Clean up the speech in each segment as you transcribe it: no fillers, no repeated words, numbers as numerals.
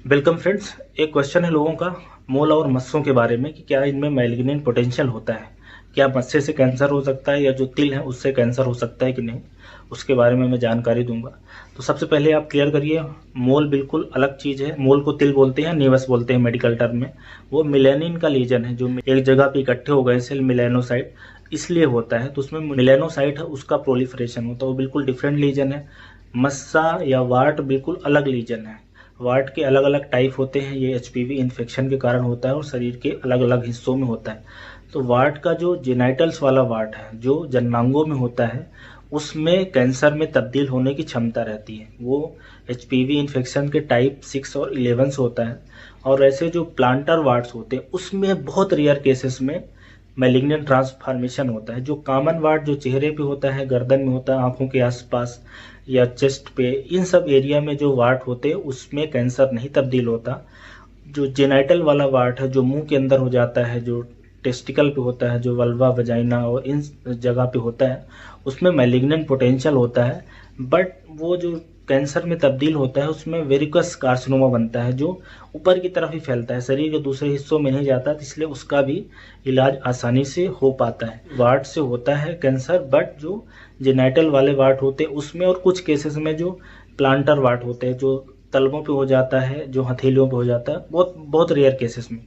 Welcome friends. एक question है लोगों का मोल और मस्सों के बारे में कि क्या इनमें मैलिग्नेंट पोटेंशियल होता है, क्या मस्से से कैंसर हो सकता है या जो तिल है उससे कैंसर हो सकता है कि नहीं, उसके बारे में मैं जानकारी दूंगा। तो सबसे पहले आप क्लियर करिए, मोल बिल्कुल अलग चीज़ है। मोल को तिल बोलते हैं, नीवस बोलते हैं मेडिकल टर्म में। वो मिलेनिन का लीजन है, जो एक जगह पे इकट्ठे हो गए सेल मिलेनोसाइट, इसलिए होता है। तो उसमें मिलेनोसाइट है, उसका प्रोलिफरेशन होता है, वो बिल्कुल डिफरेंट लीजन है। मस्सा या वार्ट बिल्कुल अलग लीजन है। वार्ट के अलग अलग टाइप होते हैं, ये एचपीवी इन्फेक्शन के कारण होता है और शरीर के अलग अलग हिस्सों में होता है। तो वार्ट का जो जेनाइटल्स वाला वार्ट है, जो जननांगों में होता है, उसमें कैंसर में तब्दील होने की क्षमता रहती है। वो एचपीवी इन्फेक्शन के टाइप 6 और 11 से होता है। और ऐसे जो प्लांटर वार्ड्स होते हैं उसमें बहुत रेयर केसेस में मैलिग्नेंट ट्रांसफॉर्मेशन होता है। जो कॉमन वार्ड जो चेहरे पे होता है, गर्दन में होता है, आंखों के आसपास या चेस्ट पे, इन सब एरिया में जो वार्ड होते हैं उसमें कैंसर नहीं तब्दील होता। जो जेनाइटल वाला वार्ड है, जो मुंह के अंदर हो जाता है, जो टेस्टिकल पे होता है, जो वल्वा वजाइना और इन जगह पे होता है, उसमें मैलिग्नेंट पोटेंशियल होता है। बट वो जो कैंसर में तब्दील होता है उसमें वेरिकस कार्सिनोमा बनता है, जो ऊपर की तरफ ही फैलता है, शरीर के दूसरे हिस्सों में नहीं जाता, इसलिए उसका भी इलाज आसानी से हो पाता है। वार्ड से होता है कैंसर, बट जो जेनाइटल वाले वार्ड होते हैं उसमें, और कुछ केसेस में जो प्लांटर वार्ड होते हैं, जो तलवों पे हो जाता है, जो हथेलियों पे हो जाता है, बहुत बहुत रेयर केसेस में।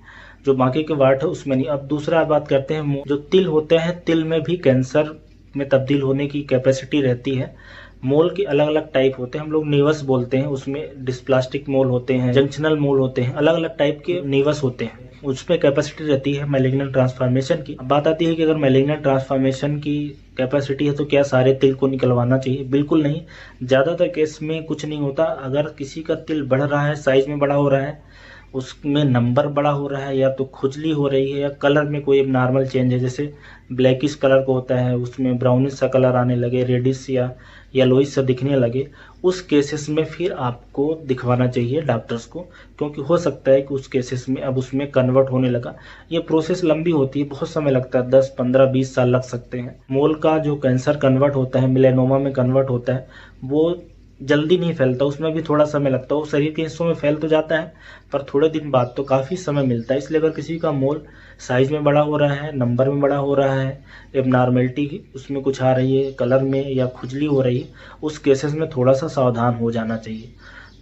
जो बाकी के वार्ड है उसमें नहीं। अब दूसरा बात करते हैं, जो तिल होते हैं, तिल में भी कैंसर में तब्दील होने की कैपेसिटी रहती है। मोल के अलग अलग टाइप होते हैं, हम लोग नीवस बोलते हैं, उसमें डिस्प्लास्टिक मोल होते हैं, जंक्शनल मोल होते हैं, अलग अलग टाइप के नीवस होते हैं। उसमें कैपेसिटी रहती है मैलिग्नेंट ट्रांसफॉर्मेशन की। अब बात आती है कि अगर मैलिग्नेंट ट्रांसफॉर्मेशन की कैपेसिटी है तो क्या सारे तिल को निकलवाना चाहिए? बिल्कुल नहीं। ज़्यादातर केस में कुछ नहीं होता। अगर किसी का तिल बढ़ रहा है, साइज में बड़ा हो रहा है, उसमें नंबर बड़ा हो रहा है, या तो खुजली हो रही है, या कलर में कोई नॉर्मल चेंज है, जैसे ब्लैकिश कलर को होता है उसमें ब्राउनिश सा कलर आने लगे, रेडिश या येलोइश सा दिखने लगे, उस केसेस में फिर आपको दिखवाना चाहिए डॉक्टर्स को, क्योंकि हो सकता है कि उस केसेस में अब उसमें कन्वर्ट होने लगा। ये प्रोसेस लंबी होती है, बहुत समय लगता है, 10 15 20 साल लग सकते हैं। मोल का जो कैंसर कन्वर्ट होता है, मिलेनोमा में कन्वर्ट होता है, वो जल्दी नहीं फैलता, उसमें भी थोड़ा समय लगता है। वो शरीर के हिस्सों में फैल तो जाता है, पर थोड़े दिन बाद तो काफ़ी समय मिलता है। इसलिए अगर किसी का मोल साइज में बड़ा हो रहा है, नंबर में बड़ा हो रहा है, एबनॉर्मेलिटी उसमें कुछ आ रही है, कलर में, या खुजली हो रही है, उस केसेस में थोड़ा सा सावधान हो जाना चाहिए।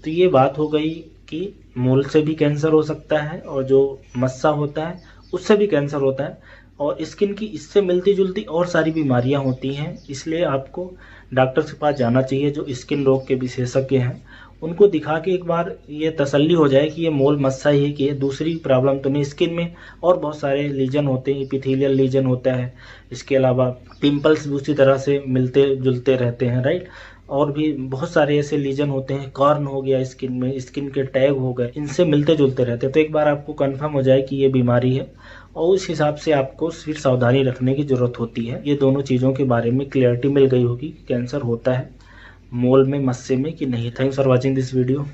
तो ये बात हो गई कि मोल से भी कैंसर हो सकता है, और जो मस्सा होता है उससे भी कैंसर होता है। और स्किन की इससे मिलती जुलती और सारी बीमारियां होती हैं, इसलिए आपको डॉक्टर के पास जाना चाहिए जो स्किन रोग के विशेषज्ञ हैं। उनको दिखा के एक बार ये तसल्ली हो जाए कि ये मोल मस्सा ही है, कि ये दूसरी प्रॉब्लम तो नहीं। स्किन में और बहुत सारे लीजन होते हैं, एपिथेलियल लीजन होता है, इसके अलावा पिंपल्स भी उसी तरह से मिलते जुलते रहते हैं, राइट। और भी बहुत सारे ऐसे लीजन होते हैं, कॉर्न हो गया स्किन में, स्किन के टैग हो गए, इनसे मिलते जुलते रहते हैं। तो एक बार आपको कंफर्म हो जाए कि ये बीमारी है, और उस हिसाब से आपको फिर सावधानी रखने की जरूरत होती है। ये दोनों चीज़ों के बारे में क्लियरिटी मिल गई होगी, कैंसर होता है मोल में, मस्से में कि नहीं। Thanks for watching this video.